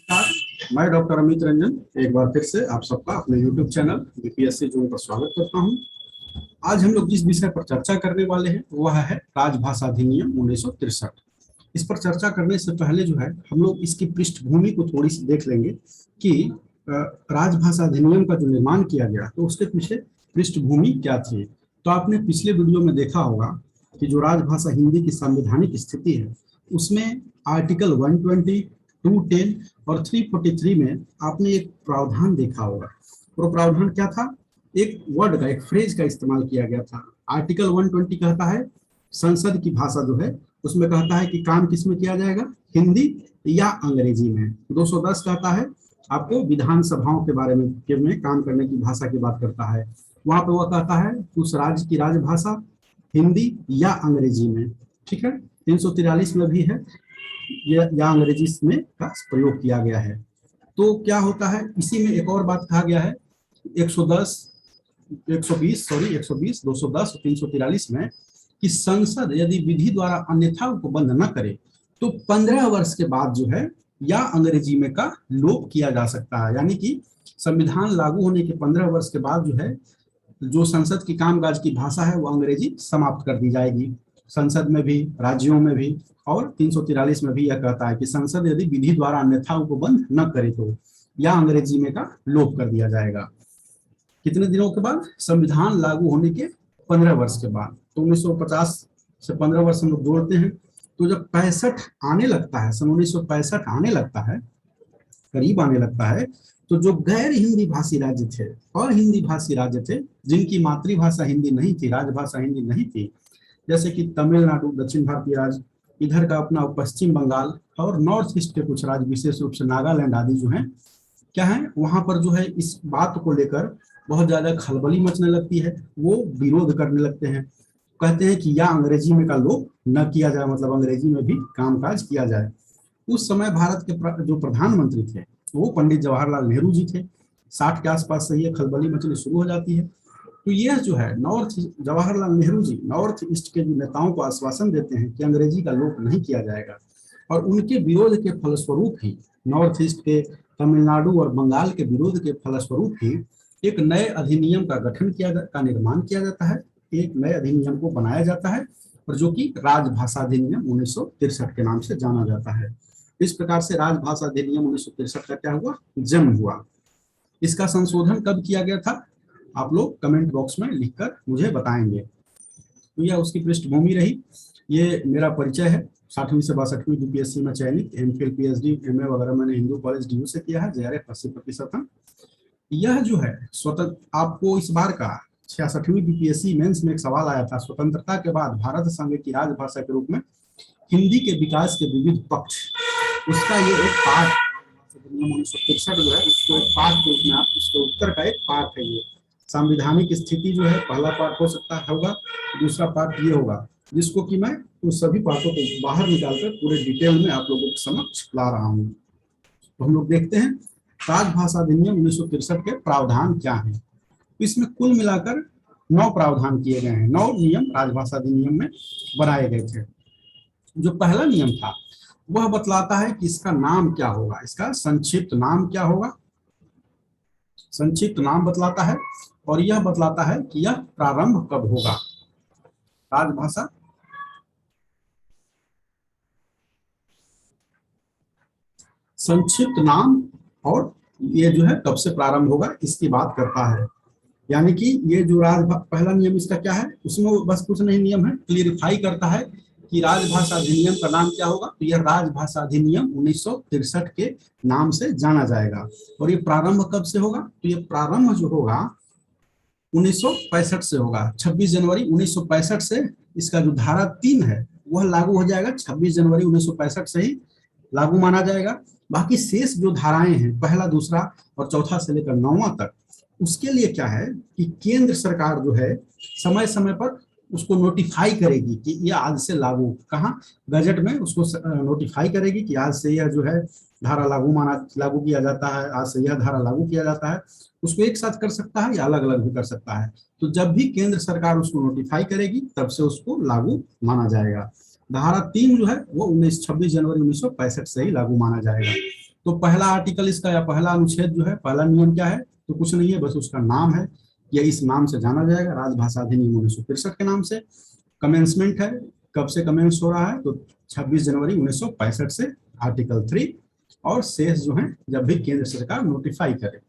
नमस्कार। मैं डॉक्टर अमित रंजन एक बार फिर से आप सबका अपने YouTube चैनल बीपीएससी जून पर स्वागत करता हूं। आज हम लोग जिस विषय पर चर्चा करने वाले हैं वह है राजभाषा अधिनियम 1963। इस पर चर्चा करने से पहले जो है हम लोग इसकी पृष्ठभूमि को थोड़ी सी देख लेंगे कि राजभाषा अधिनियम का जो निर्माण किया गया तो उसके पीछे पृष्ठभूमि क्या थी। तो आपने पिछले वीडियो में देखा होगा कि जो राजभाषा हिंदी की संवैधानिक स्थिति है उसमें आर्टिकल 120, 210 और 343 में आपने एक प्रावधान देखा होगा। वो प्रावधान क्या था? एक वर्ड का, एक फ्रेज का इस्तेमाल किया गया था। आर्टिकल 120 कहता है संसद की भाषा जो है उसमें कहता है कि काम किस में किया जाएगा, हिंदी या अंग्रेजी में। 210 कहता है आपको विधानसभाओं के बारे में काम करने की भाषा की बात करता है। वहां पे वह कहता है उस राज्य की राजभाषा हिंदी या अंग्रेजी में। ठीक है, 343 में भी है या अंग्रेजी में का प्रयोग किया गया है। तो क्या होता है, इसी में एक और बात कहा गया है 110, 120 सॉरी 120, 210 और 343 में कि संसद यदि विधि द्वारा अन्यथा को बंद न करे तो 15 वर्ष के बाद जो है या अंग्रेजी में का लोप किया जा सकता है। यानी कि संविधान लागू होने के 15 वर्ष के बाद जो है जो संसद की कामकाज की भाषा है वो अंग्रेजी समाप्त कर दी जाएगी, संसद में भी, राज्यों में भी। और 343 में भी यह कहता है कि संसद यदि विधि द्वारा अन्यथा को बंद न करे तो या अंग्रेजी में का लोप कर दिया जाएगा। कितने दिनों के बाद? संविधान लागू होने के 15 वर्ष के बाद। तो 1950 से 15 वर्ष हम लोग जोड़ते हैं तो जब 65 आने लगता है, सन 1965 आने लगता है, करीब आने लगता है, तो जो गैर हिंदी भाषी राज्य थे और हिंदी भाषी राज्य थे जिनकी मातृभाषा हिंदी नहीं थी, राजभाषा हिंदी नहीं थी, जैसे कि तमिलनाडु, दक्षिण भारतीय राज्य, इधर का अपना पश्चिम बंगाल और नॉर्थ ईस्ट के कुछ राज्य विशेष रूप से नागालैंड आदि जो हैं, क्या है वहां पर जो है इस बात को लेकर बहुत ज्यादा खलबली मचने लगती है। वो विरोध करने लगते हैं, कहते हैं कि या अंग्रेजी में का लोप न किया जाए, मतलब अंग्रेजी में भी कामकाज किया जाए। उस समय भारत के जो प्रधानमंत्री थे वो पंडित जवाहरलाल नेहरू जी थे। 60 के आसपास से ये खलबली मचनी शुरू हो जाती है। तो यह जो है जवाहरलाल नेहरू जी नॉर्थ ईस्ट के जो नेताओं को आश्वासन देते हैं कि अंग्रेजी का लोप नहीं किया जाएगा, और उनके विरोध के फलस्वरूप ही, नॉर्थ ईस्ट के तमिलनाडु और बंगाल के विरोध के फलस्वरूप ही एक नए अधिनियम का निर्माण किया जाता है, एक नए अधिनियम को बनाया जाता है, और जो कि राजभाषा अधिनियम 1963 के नाम से जाना जाता है। इस प्रकार से राजभाषा अधिनियम 1963 का क्या हुआ, जन्म हुआ। इसका संशोधन कब किया गया था आप लोग कमेंट बॉक्स में लिखकर मुझे बताएंगे। तो यह उसकी पृष्ठभूमि रही। ये मेरा परिचय है। 60वीं से 62वीं यूपीएससी में चयनित एमफिल, पीएचडी, एमए वगैरह मैंने हिंदू कॉलेज डीयू से किया है। जेआरएफ 80% यह जो है स्वतंत्र, आपको इस बार का 66वीं बीपीएससी मेंस में एक सवाल आया था, स्वतंत्रता के बाद भारत संघ की राजभाषा के रूप में हिंदी के विकास के विविध पक्ष, उसका ये एक पार्ट 1963 जो है उसको एक पार्ट के रूप में आप, उसके उत्तर का एक पार्ट है। ये संवैधानिक स्थिति जो है पहला पार्ट हो सकता होगा, दूसरा पार्ट ये होगा जिसको कि मैं उस सभी पार्टों को बाहर निकालकर पूरे डिटेल में आप लोगों के समक्ष ला रहा हूँ। तो हम लोग देखते हैं राजभाषा अधिनियम 1963 के प्रावधान क्या है। इसमें कुल मिलाकर 9 प्रावधान किए गए हैं, 9 नियम राजभाषा अधिनियम में बनाए गए थे। जो पहला नियम था वह बतलाता है कि इसका नाम क्या होगा, इसका संक्षिप्त नाम क्या होगा, संक्षिप्त नाम बतलाता है, और यह बतलाता है कि यह प्रारंभ कब होगा। राजभाषा संक्षिप्त नाम और ये जो है कब से प्रारंभ होगा इसकी बात करता है। यानी कि ये जो पहला नियम इसका क्या है, उसमें बस कुछ नहीं, नियम है क्लियरिफाई करता है कि राजभाषा अधिनियम का नाम क्या होगा। तो यह राजभाषा अधिनियम 1963 के नाम से जाना जाएगा। और ये प्रारंभ कब से होगा? तो ये प्रारंभ जो होगा 1965 से होगा। 26 जनवरी 1965 से इसका जो धारा 3 है वह लागू हो जाएगा। 26 जनवरी 1965 से ही लागू माना जाएगा। बाकी शेष जो धाराएं हैं, पहला, दूसरा और चौथा से लेकर 9वां तक, उसके लिए क्या है कि केंद्र सरकार जो है समय समय पर उसको नोटिफाई करेगी कि ये आज से लागू, कहाँ, गजट में उसको नोटिफाई करेगी कि आज से यह जो है धारा लागू किया जाता है, आज से यह धारा लागू किया जाता है। उसको एक साथ कर सकता है या अलग अलग भी कर सकता है। तो जब भी केंद्र सरकार उसको नोटिफाई करेगी तब से उसको लागू माना जाएगा। धारा 3 जो है वो 26 जनवरी 1965 से ही लागू माना जाएगा। तो पहला आर्टिकल इसका या पहला अनुच्छेद जो है, पहला नियम क्या है, तो कुछ नहीं है, बस उसका नाम है, या इस नाम से जाना जाएगा, राजभाषा अधिनियम 1963 के नाम से। कमेंसमेंट है, कब से कमेंस हो रहा है, तो 26 जनवरी 1965 से आर्टिकल 3, और शेष जो है जब भी केंद्र सरकार नोटिफाई करे।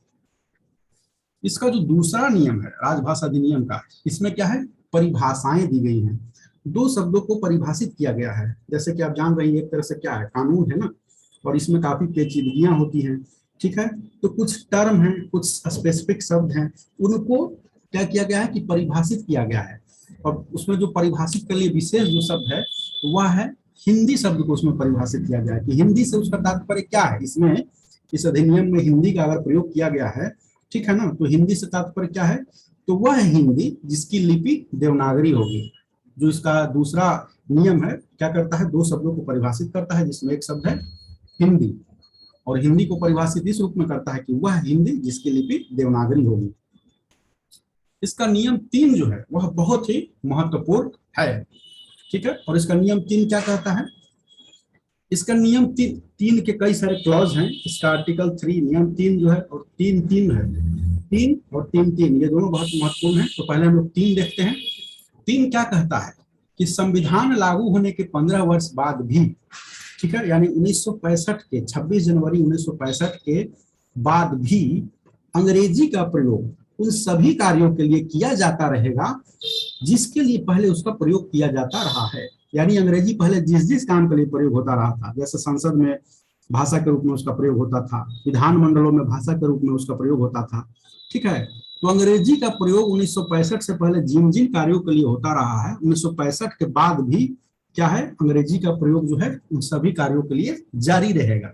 इसका जो दूसरा नियम है राजभाषा अधिनियम का, इसमें क्या है, परिभाषाएं दी गई हैं, दो शब्दों को परिभाषित किया गया है। जैसे कि आप जान रहे हैं एक तरह से क्या है, कानून है ना, और इसमें काफी पेचीदगियां होती हैं, ठीक है। तो कुछ टर्म हैं, कुछ स्पेसिफिक शब्द हैं, उनको क्या किया गया है कि परिभाषित किया गया है। और उसमें जो परिभाषित के लिए विशेष जो शब्द है वह है हिंदी शब्द को उसमें परिभाषित किया गया है कि हिंदी से उसका तात्पर्य क्या है। इसमें इस अधिनियम में हिंदी का अगर प्रयोग किया गया है, ठीक है ना, तो हिंदी से तात्पर्य क्या है, तो वह हिंदी जिसकी लिपि देवनागरी होगी। जो इसका दूसरा नियम है क्या करता है, दो शब्दों को परिभाषित करता है, जिसमें एक शब्द है हिंदी, और हिंदी को परिभाषित इस रूप में करता है कि वह हिंदी जिसकी लिपि देवनागरी होगी। इसका नियम 3 जो है वह बहुत ही महत्वपूर्ण है, ठीक है। और इसका नियम 3 क्या कहता है, इसका नियम 3 के कई सारे क्लॉज हैं। इसका आर्टिकल 3 नियम 3 जो है, और 3 है, 3 और 3 ये दोनों बहुत महत्वपूर्ण हैं। तो पहले हम लोग 3 देखते हैं। 3 क्या कहता है कि संविधान लागू होने के 15 वर्ष बाद भी, ठीक है, यानी 1965 के 26 जनवरी 1965 के बाद भी अंग्रेजी का प्रयोग उन सभी कार्यों के लिए किया जाता रहेगा जिसके लिए पहले उसका प्रयोग किया जाता रहा है। यानी अंग्रेजी पहले जिस जिस काम के लिए प्रयोग होता रहा था, जैसे संसद में भाषा के रूप में उसका प्रयोग होता था, विधानमंडलों में भाषा के रूप में उसका प्रयोग होता था, ठीक है। तो अंग्रेजी का प्रयोग 1965 से पहले जिन जिन कार्यों के लिए होता रहा है, 1965 के बाद भी क्या है, अंग्रेजी का प्रयोग जो है उन सभी कार्यों के लिए जारी रहेगा।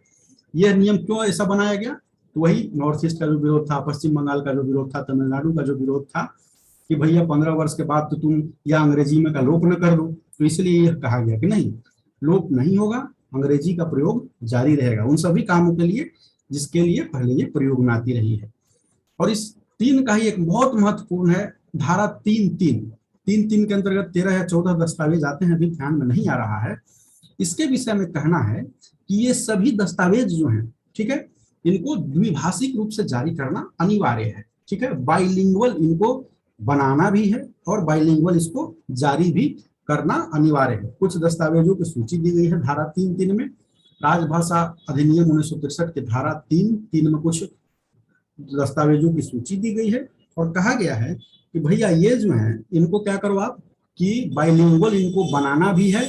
यह नियम क्यों ऐसा बनाया गया, तो वही नॉर्थ ईस्ट का जो विरोध था, पश्चिम बंगाल का जो विरोध था, तमिलनाडु का जो विरोध था कि भैया 15 वर्ष के बाद तो तुम या अंग्रेजी में का लोप न कर दो। तो इसलिए यह कहा गया कि नहीं, लोप नहीं होगा, अंग्रेजी का प्रयोग जारी रहेगा उन सभी कामों के लिए जिसके लिए पहले ये प्रयोग में आती रही है। और इस 3 का ही एक बहुत महत्वपूर्ण है धारा 3 के अंतर्गत 13 या 14 दस्तावेज आते हैं, अभी ध्यान में नहीं आ रहा है। इसके विषय में कहना है कि ये सभी दस्तावेज जो हैं, ठीक है, इनको द्विभाषिक रूप से जारी करना अनिवार्य है, ठीक है। बाइलिंगुअल इनको बनाना भी है और बाइलिंगुअल इसको जारी भी करना अनिवार्य है। कुछ दस्तावेजों की सूची दी गई है धारा 3 में। राजभाषा अधिनियम 1963 के धारा 3 में कुछ दस्तावेजों की सूची दी गई है और कहा गया है कि भैया ये जो है इनको क्या करो आप कि बाइलिंगुअल इनको बनाना भी है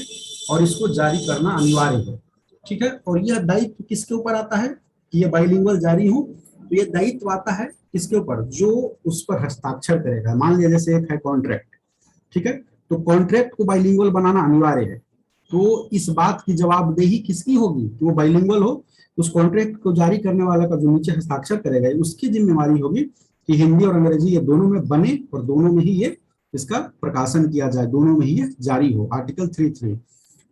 और इसको जारी करना अनिवार्य है, ठीक है। और यह दायित्व किसके ऊपर आता है कि ये बाइलिंगुअल जारी हो, तो ये दायित्व आता है किसके ऊपर, जो उस पर हस्ताक्षर करेगा। मान लीजिए जैसे एक है कॉन्ट्रैक्ट, ठीक है, तो कॉन्ट्रैक्ट को बाइलिंगुअल बनाना अनिवार्य है। तो इस बात की जवाबदेही किसकी होगी कि वो बाइलिंगुअल हो, उस कॉन्ट्रैक्ट को जारी करने वाला का जो नीचे हस्ताक्षर करेगा उसकी जिम्मेवारी होगी कि हिंदी और अंग्रेजी ये दोनों में बने और दोनों में ही ये इसका प्रकाशन किया जाए, दोनों में ही ये जारी हो। आर्टिकल 3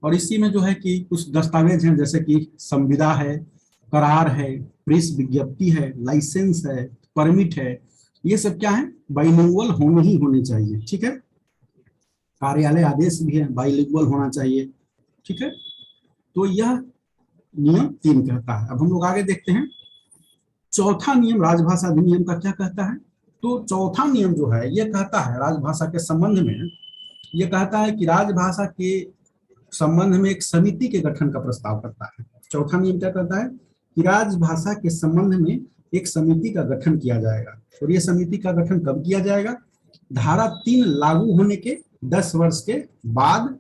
और इसी में जो है कि कुछ दस्तावेज हैं जैसे कि संविदा है, करार है, प्रेस विज्ञप्ति है, लाइसेंस है, परमिट है, ये सब क्या है बाइलिंगुअल होने ही होने चाहिए, ठीक है। कार्यालय आदेश भी है, बाइलिंगुअल होना चाहिए, ठीक है। तो यह नियम 3 कहता है। अब हम लोग आगे देखते हैं चौथा नियम राजभाषा अधिनियम का क्या कहता है। तो चौथा नियम जो है यह कहता है राजभाषा के संबंध में, यह कहता है कि राजभाषा के संबंध में एक समिति के गठन का प्रस्ताव करता है। चौथा नियम क्या कहता है कि राजभाषा के संबंध में एक समिति का गठन किया जाएगा। और यह समिति का गठन कब किया जाएगा, धारा 3 लागू होने के 10 वर्ष के बाद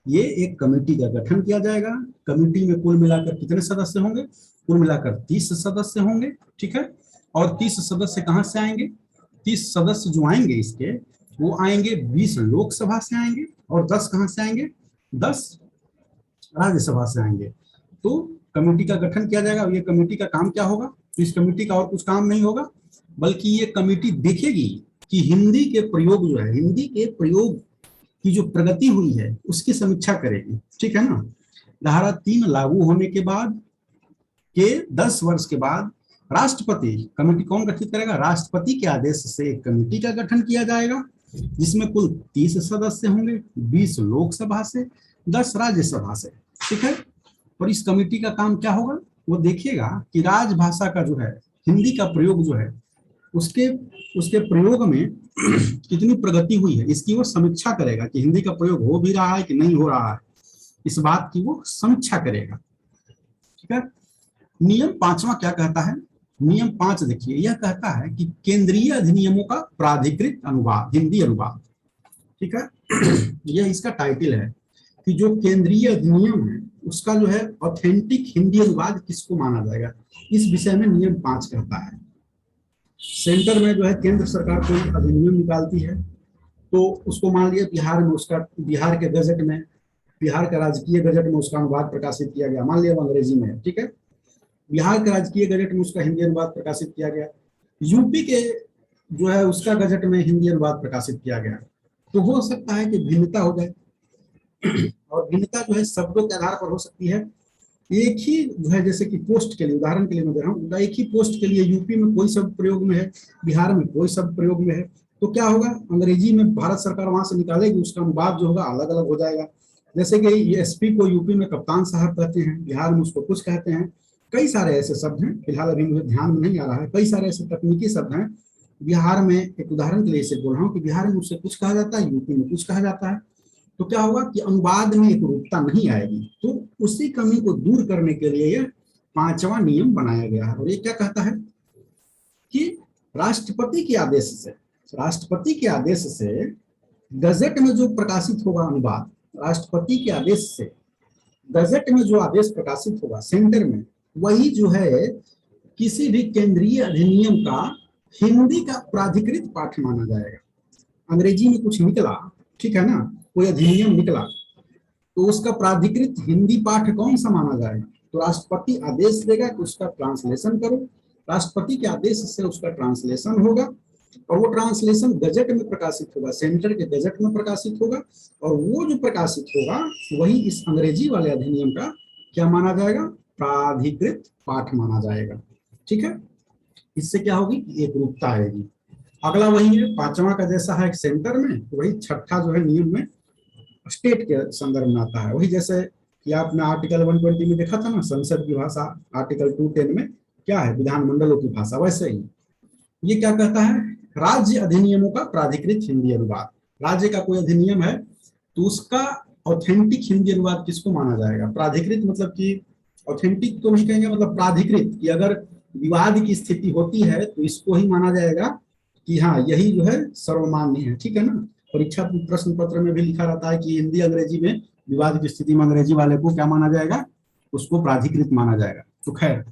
ये एक कमेटी का गठन किया जाएगा। कमेटी में कुल मिलाकर कितने सदस्य होंगे, कुल मिलाकर 30 सदस्य होंगे, ठीक है। और 30 सदस्य कहां से आएंगे, 30 सदस्य जो आएंगे इसके वो आएंगे 20 लोकसभा से आएंगे और 10 कहां से आएंगे, 10 राज्यसभा से आएंगे। तो कमेटी का गठन किया जाएगा। ये कमेटी का काम क्या होगा, इस कमेटी का और कुछ काम नहीं होगा बल्कि ये कमेटी देखेगी कि हिंदी के प्रयोग जो है, हिंदी के प्रयोग की जो प्रगति हुई है उसकी समीक्षा करेगी, ठीक है ना। धारा 3 लागू होने के बाद के 10 वर्ष के बाद राष्ट्रपति, कमेटी कौन गठित करेगा, राष्ट्रपति के आदेश से एक कमेटी का गठन किया जाएगा जिसमें कुल 30 सदस्य होंगे, 20 लोकसभा से, 10 राज्यसभा से, ठीक है। और इस कमेटी का काम क्या होगा वो देखिएगा कि राजभाषा का जो है, हिंदी का प्रयोग जो है, उसके उसके प्रयोग में कितनी प्रगति हुई है, इसकी वो समीक्षा करेगा कि हिंदी का प्रयोग हो भी रहा है कि नहीं हो रहा है, इस बात की वो समीक्षा करेगा। ठीक है। नियम 5वां क्या कहता है? नियम 5 देखिए, यह कहता है कि केंद्रीय अधिनियमों का प्राधिकृत अनुवाद, हिंदी अनुवाद। ठीक है। यह इसका टाइटल है कि जो केंद्रीय अधिनियम है उसका जो है ऑथेंटिक हिंदी अनुवाद किसको माना जाएगा, इस विषय में नियम 5 कहता है। सेंटर में जो है केंद्र सरकार कोई अधिनियम निकालती है, तो उसको मान लिया बिहार में, उसका बिहार के गजट में, बिहार का राजकीय गजट में उसका अनुवाद प्रकाशित किया गया, मान लिया वो अंग्रेजी में है। ठीक है। बिहार के राजकीय गजट में उसका हिंदी अनुवाद प्रकाशित किया गया, यूपी के जो है उसका गजट में हिंदी अनुवाद प्रकाशित किया गया, तो हो सकता है कि भिन्नता हो जाए। और भिन्नता जो है शब्दों के आधार पर हो सकती है। एक ही जो है, जैसे कि पोस्ट के लिए, उदाहरण के लिए मैं दे रहा हूँ, एक ही पोस्ट के लिए यूपी में कोई शब्द प्रयोग में है, बिहार में कोई शब्द प्रयोग में है, तो क्या होगा, अंग्रेजी में भारत सरकार वहां से निकालेगी, उसका अनुवाद जो होगा अलग अलग हो जाएगा। जैसे कि एसपी को यूपी में कप्तान साहब कहते हैं, बिहार में उसको कुछ कहते हैं। कई सारे ऐसे शब्द हैं, फिलहाल अभी मुझे ध्यान में नहीं आ रहा है, कई सारे ऐसे तकनीकी शब्द हैं बिहार में। एक उदाहरण के लिए इसे बोल रहा हूँ कि बिहार में उससे कुछ कहा जाता है, यूपी में कुछ कहा जाता है, तो क्या होगा कि अनुवाद में एक रूपता नहीं आएगी। तो उसी कमी को दूर करने के लिए यह 5वां नियम बनाया गया है। और ये क्या कहता है कि राष्ट्रपति के आदेश से, राष्ट्रपति के आदेश से गजट में जो प्रकाशित होगा अनुवाद, राष्ट्रपति के आदेश से गजट में जो आदेश प्रकाशित होगा सेंटर में, वही जो है किसी भी केंद्रीय अधिनियम का हिंदी का प्राधिकृत पाठ माना जाएगा। अंग्रेजी में कुछ निकला, ठीक है ना, कोई अधिनियम निकला, तो उसका प्राधिकृत हिंदी पाठ कौन सा माना जाएगा? तो राष्ट्रपति आदेश देगा कि उसका ट्रांसलेशन करो, राष्ट्रपति के आदेश से उसका ट्रांसलेशन होगा, और वो ट्रांसलेशन गजट में प्रकाशित होगा, सेंटर के गजट में प्रकाशित होगा, और वो जो प्रकाशित होगा वही इस अंग्रेजी वाले अधिनियम का क्या माना जाएगा? प्राधिकृत पाठ माना जाएगा। ठीक है। इससे क्या होगी, एक रूपता आएगी। अगला वही है 5वां का जैसा है सेंटर में, वही 6ठा जो है नियम में स्टेट के संदर्भ में आता है। वही जैसे कि आपने आर्टिकल 120 में देखा था ना, संसद की भाषा, आर्टिकल 210 में क्या है, विधानमंडलों की भाषा, वैसे ही ये क्या कहता है, राज्य अधिनियमों का प्राधिकृत हिंदी अनुवाद। राज्य का कोई अधिनियम है तो उसका ऑथेंटिक हिंदी अनुवाद किसको माना जाएगा? प्राधिकृत मतलब कि ऑथेंटिक तो नहीं कहेंगे, मतलब प्राधिकृत, कि अगर विवाद की स्थिति होती है तो इसको ही माना जाएगा कि हाँ यही जो है सर्वमान्य है। ठीक है ना। परीक्षा प्रश्न पत्र में भी लिखा रहता है कि हिंदी अंग्रेजी में विवाद की स्थिति में अंग्रेजी वाले को क्या माना जाएगा? उसको प्राधिकृत माना जाएगा। तो खैर,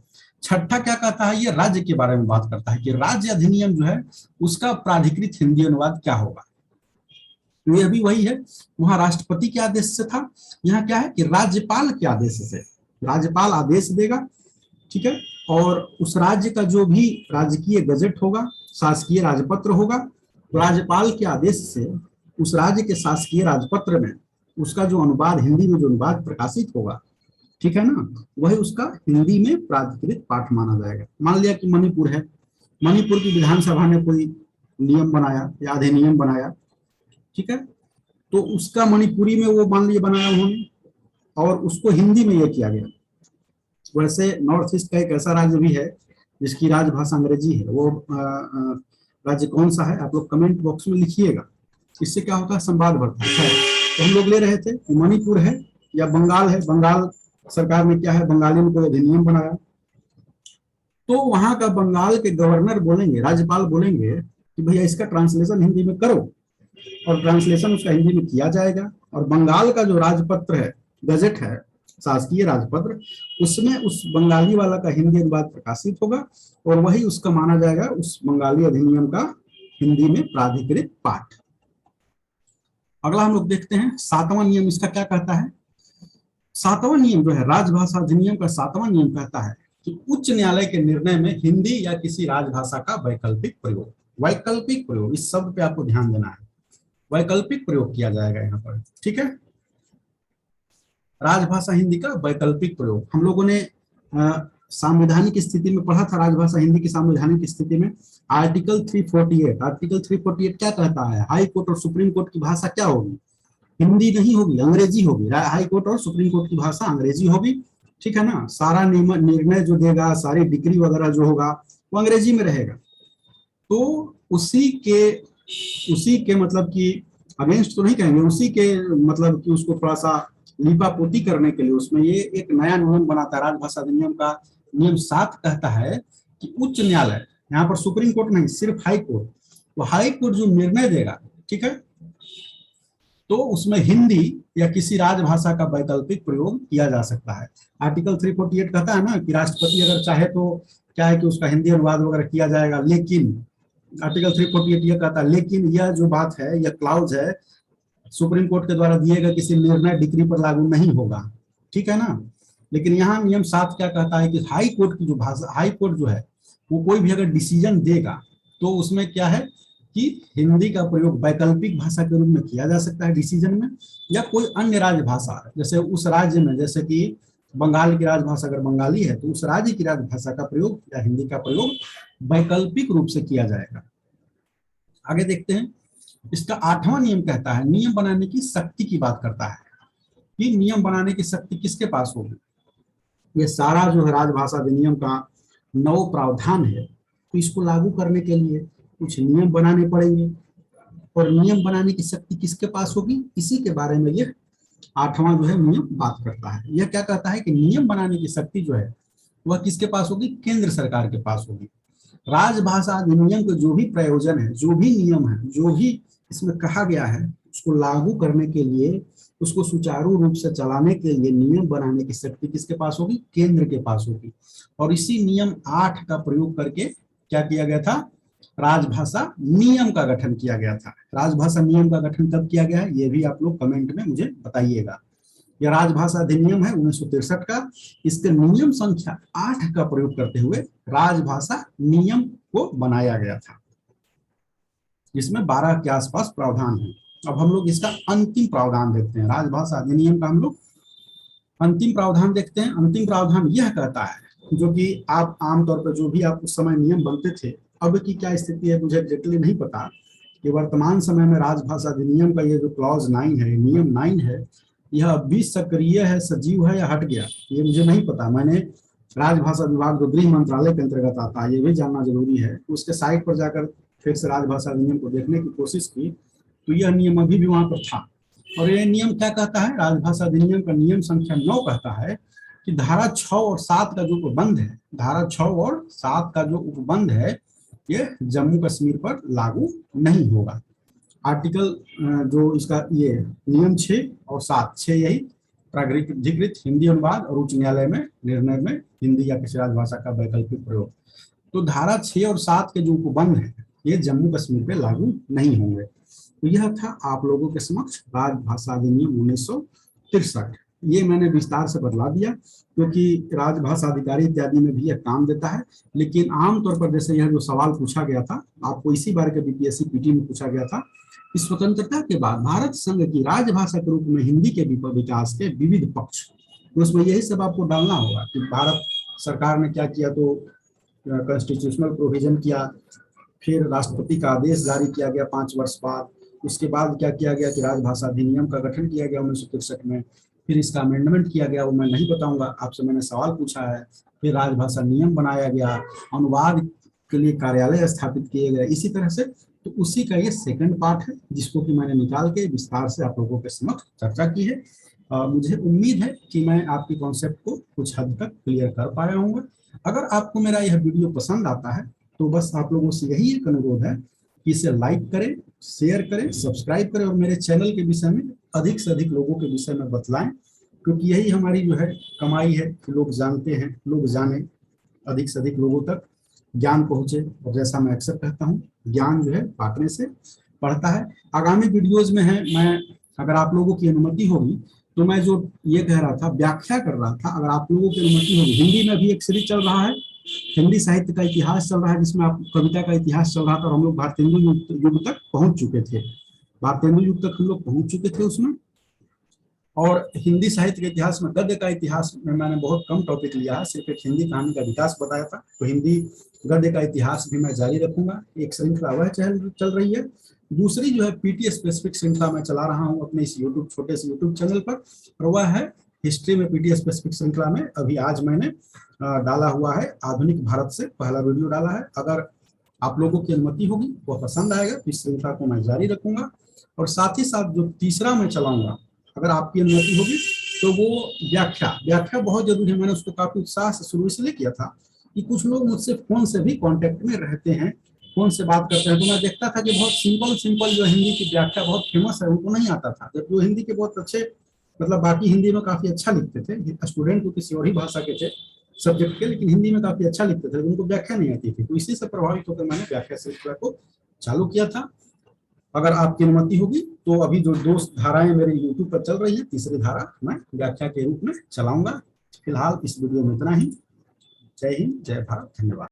6ठा क्या कहता है, ये राज्य के बारे में बात करता है कि राज्य अधिनियम जो है उसका प्राधिकृत हिंदी अनुवाद क्या होगा। तो यह भी वही है, वहां राष्ट्रपति के आदेश से था, यहाँ क्या है कि राज्यपाल के आदेश से, राज्यपाल आदेश देगा। ठीक है। और उस राज्य का जो भी राजकीय गजट होगा, शासकीय राजपत्र होगा, तो राज्यपाल के आदेश से उस राज्य के शासकीय राजपत्र में उसका जो अनुवाद, हिंदी में जो अनुवाद प्रकाशित होगा, ठीक है ना, वही उसका हिंदी में प्राधिकृत पाठ माना जाएगा। मान लिया कि मणिपुर है, मणिपुर की विधानसभा ने कोई नियम बनाया या अधिनियम बनाया, ठीक है, तो उसका मणिपुरी में वो मान लिया बनाया उन्होंने, और उसको हिंदी में यह किया गया। वैसे नॉर्थ ईस्ट का एक ऐसा राज्य भी है जिसकी राजभाषा अंग्रेजी है, वो राज्य कौन सा है आप लोग कमेंट बॉक्स में लिखिएगा। इससे क्या होता है, संवाद बढ़ता है। तो हम लोग ले रहे थे कि मणिपुर है या बंगाल है, बंगाल सरकार ने क्या है, बंगाली में कोई अधिनियम बनाया, तो वहां का बंगाल के गवर्नर बोलेंगे, राज्यपाल बोलेंगे कि भैया इसका ट्रांसलेशन हिंदी में करो, और ट्रांसलेशन उसका हिंदी में किया जाएगा, और बंगाल का जो राजपत्र है, गजट है, शासकीय राजपत्र, उसमें उस बंगाली वाला का हिंदी अनुवाद प्रकाशित होगा, और वही उसका माना जाएगा उस बंगाली अधिनियम का हिंदी में प्राधिकृत पाठ। अगला हम लोग देखते हैं 7वां नियम, इसका क्या कहता है। 7वां नियम जो है राजभाषा अधिनियम का 7वां नियम कहता है कि उच्च न्यायालय के निर्णय में हिंदी या किसी राजभाषा का वैकल्पिक प्रयोग, वैकल्पिक प्रयोग, इस शब्द पे आपको ध्यान देना है, वैकल्पिक प्रयोग किया जाएगा यहाँ पर। ठीक है। राजभाषा हिंदी का वैकल्पिक प्रयोग, हम लोगों ने संवैधानिक स्थिति में पढ़ा था, राजभाषा हिंदी की संवैधानिक स्थिति में आर्टिकल 348, आर्टिकल 348 क्या कहता है, हाई कोर्ट और सुप्रीम कोर्ट की भाषा क्या होगी, हिंदी नहीं होगी, अंग्रेजी होगी। हाई कोर्ट और सुप्रीम कोर्ट की भाषा अंग्रेजी होगी, ठीक है ना। सारा निर्णय जो देगा, सारी डिग्री वगैरह जो होगा वो अंग्रेजी में रहेगा। तो उसी के मतलब कि अगेंस्ट तो नहीं कहेंगे, उसी के मतलब कि उसको थोड़ा सा लिपापोती करने के लिए उसमें ये एक नया नियम बनाता है। राजभाषा अधिनियम का नियम 7 कहता है कि उच्च न्यायालय, यहाँ पर सुप्रीम कोर्ट नहीं, सिर्फ हाई कोर्ट, तो हाई कोर्ट जो निर्णय देगा, ठीक है, तो उसमें हिंदी या किसी राजभाषा का वैकल्पिक प्रयोग किया जा सकता है। आर्टिकल 348 कहता है ना कि राष्ट्रपति अगर चाहे तो क्या है कि उसका हिंदी अनुवाद वगैरह किया जाएगा, लेकिन आर्टिकल 348 ये कहता है, लेकिन यह जो बात है, यह क्लाउज है, सुप्रीम कोर्ट के द्वारा दिए गए किसी निर्णय डिग्री पर लागू नहीं होगा, ठीक है ना। लेकिन यहाँ नियम 7 क्या कहता है कि हाई कोर्ट की जो भाषा, हाई कोर्ट जो है वो कोई भी अगर डिसीजन देगा तो उसमें क्या है कि हिंदी का प्रयोग वैकल्पिक भाषा के रूप में किया जा सकता है डिसीजन में, या कोई अन्य राजभाषा, जैसे उस राज्य में, जैसे कि बंगाल की राजभाषा अगर बंगाली है तो उस राज्य की राजभाषा का प्रयोग या हिंदी का प्रयोग वैकल्पिक रूप से किया जाएगा। आगे देखते हैं। इसका 8वां नियम कहता है, नियम बनाने की शक्ति की बात करता है कि नियम बनाने की शक्ति किसके पास होगी। ये सारा जो है राजभाषा अधिनियम का 9 प्रावधान है, तो इसको लागू करने के लिए कुछ नियम बनाने पड़ेंगे, और नियम बनाने की शक्ति किसके पास होगी, इसी के बारे में ये 8वां जो है नियम बात करता है। यह क्या कहता है कि नियम बनाने की शक्ति जो है वह किसके पास होगी, केंद्र सरकार के पास होगी। राजभाषा अधिनियम के जो भी प्रयोजन है, जो भी नियम है, जो भी इसमें कहा गया है, उसको लागू करने के लिए, उसको सुचारू रूप से चलाने के लिए नियम बनाने की शक्ति किसके पास होगी, केंद्र के पास होगी। और इसी नियम 8 का प्रयोग करके क्या किया गया था, राजभाषा नियम का गठन किया गया था। राजभाषा नियम का गठन कब किया गया है, ये भी आप लोग कमेंट में मुझे बताइएगा। यह राजभाषा अधिनियम है 1963 का। इसके नियम संख्या 8 का प्रयोग करते हुए राजभाषा नियम को बनाया गया था, जिसमें 12 के आसपास प्रावधान है। अब हम लोग इसका अंतिम प्रावधान देखते हैं। राजभाषा अधिनियम का हम लोग अंतिम प्रावधान देखते हैं। अंतिम प्रावधान यह कहता है, जो कि आप आमतौर पर जो भी आप उस समय नियम बनते थे, अब की क्या स्थिति है मुझे एग्जैक्टली नहीं पता, कि वर्तमान समय में राजभाषा अधिनियम का ये जो क्लॉज 9 है, नियम 9 है, यह अभी सक्रिय है, सजीव है या हट गया, ये मुझे नहीं पता। मैंने राजभाषा विभाग जो गृह मंत्रालय के अंतर्गत आता है, ये भी जानना जरूरी है। उसके साइट पर जाकर फिर से राजभाषा अधिनियम को देखने की कोशिश की तो यह नियम अभी भी वहां पर था। और यह नियम क्या कहता है, राजभाषा अधिनियम का नियम संख्या 9 कहता है कि धारा 6 और 7 का जो उपबंध है, धारा 6 और 7 का जो उपबंध है, ये जम्मू कश्मीर पर लागू नहीं होगा। आर्टिकल जो इसका ये नियम 6 और 7, 6 यही प्राधिकृत हिंदी अनुवाद और उच्च न्यायालय में निर्णय में हिंदी या किसी राजभाषा का वैकल्पिक प्रयोग। तो धारा 6 और 7 के जो उपबंध है ये जम्मू कश्मीर पे लागू नहीं होंगे। तो यह था आप लोगों के समक्ष राजभाषा अधिनियम 1963। ये मैंने विस्तार से बदला दिया क्योंकि राजभाषा अधिकारी इत्यादि में भी यह काम देता है। लेकिन आमतौर पर जैसे यह जो सवाल पूछा गया था आपको इसी बार के बीपीएससी पीटी में पूछा गया था कि स्वतंत्रता के बाद भारत संघ की राजभाषा के रूप में हिंदी के विकास के विविध पक्ष, तो उसमें यही सब आपको डालना होगा कि भारत सरकार ने क्या किया, तो कॉन्स्टिट्यूशनल प्रोविजन किया, फिर राष्ट्रपति का आदेश जारी किया गया 5 वर्ष बाद, उसके बाद क्या किया गया कि राजभाषा अधिनियम का गठन किया गया 1963 में, फिर इसका अमेंडमेंट किया गया, वो मैं नहीं बताऊंगा, आपसे मैंने सवाल पूछा है। फिर राजभाषा नियम बनाया गया, अनुवाद के लिए कार्यालय स्थापित किए गए, इसी तरह से। तो उसी का ये सेकंड पार्ट है जिसको कि मैंने निकाल के विस्तार से आप लोगों के समक्ष चर्चा की है। मुझे उम्मीद है कि मैं आपकी कॉन्सेप्ट को कुछ हद तक क्लियर कर पाया हूँ। अगर आपको मेरा यह वीडियो पसंद आता है तो बस आप लोगों से यही एक अनुरोध है कि इसे लाइक करें, शेयर करें, सब्सक्राइब करें और मेरे चैनल के विषय में अधिक से अधिक लोगों के विषय में बतलाएं, क्योंकि यही हमारी जो है कमाई है कि लोग जानते हैं, लोग जाने, अधिक से अधिक लोगों तक ज्ञान पहुंचे। और जैसा मैं अक्सर कहता हूं, ज्ञान जो है बांटने से बढ़ता है। आगामी वीडियोज में है, मैं अगर आप लोगों की अनुमति होगी तो मैं जो ये कह रहा था, व्याख्या कर रहा था, अगर आप लोगों की अनुमति होगी, हिंदी में भी एक सीरीज चल रहा है, हिंदी साहित्य का इतिहास चल रहा है, जिसमें आप कविता का इतिहास चल रहा था और हम लोग भारतेंदु युग तक पहुंच चुके थे, भारतेंदु युग तक हम लोग पहुंच चुके थे उसमें। और हिंदी साहित्य के इतिहास में गद्य का इतिहास में मैंने बहुत कम टॉपिक लिया है, सिर्फ एक हिंदी कहानी का विकास बताया था। तो हिंदी गद्य का इतिहास भी मैं जारी रखूंगा, एक श्रृंखला वह चल रही है। दूसरी जो है पीटी स्पेसिफिक श्रृंखला मैं चला रहा हूँ अपने इस यूट्यूब छोटे से यूट्यूब चैनल पर, और वह है हिस्ट्री में पीटी स्पेसिफिक श्रृंखला में अभी आज मैंने डाला हुआ है, आधुनिक भारत से पहला वीडियो डाला है। अगर आप लोगों की अनुमति होगी, वो पसंद आएगा तो इस श्रृंखला को मैं जारी रखूंगा। और साथ ही साथ जो तीसरा मैं चलाऊंगा, अगर आपकी अनुमति होगी, तो वो व्याख्या बहुत जरूरी है। मैंने उसको काफी उत्साह से शुरू इसलिए किया था कि कुछ लोग मुझसे फोन से भी कांटेक्ट में रहते हैं, फोन से बात करते हैं, तो मैं देखता था कि बहुत सिंपल जो हिंदी की व्याख्या बहुत फेमस है, उनको नहीं आता था। जब जो हिंदी के बहुत अच्छे, मतलब बाकी हिंदी में काफी अच्छा लिखते थे, स्टूडेंट तो किसी और ही भाषा के थे सब्जेक्ट के, लेकिन हिंदी में काफी अच्छा लिखते थे, उनको व्याख्या नहीं आती थी। तो इसी से प्रभावित होकर मैंने व्याख्या श्रृंखला को चालू किया था। अगर आपकी अनुमति होगी तो अभी जो 2 धाराएं मेरे यूट्यूब पर चल रही है, तीसरी धारा मैं व्याख्या के रूप में चलाऊंगा। फिलहाल इस वीडियो में इतना ही। जय हिंद, जय भारत, धन्यवाद।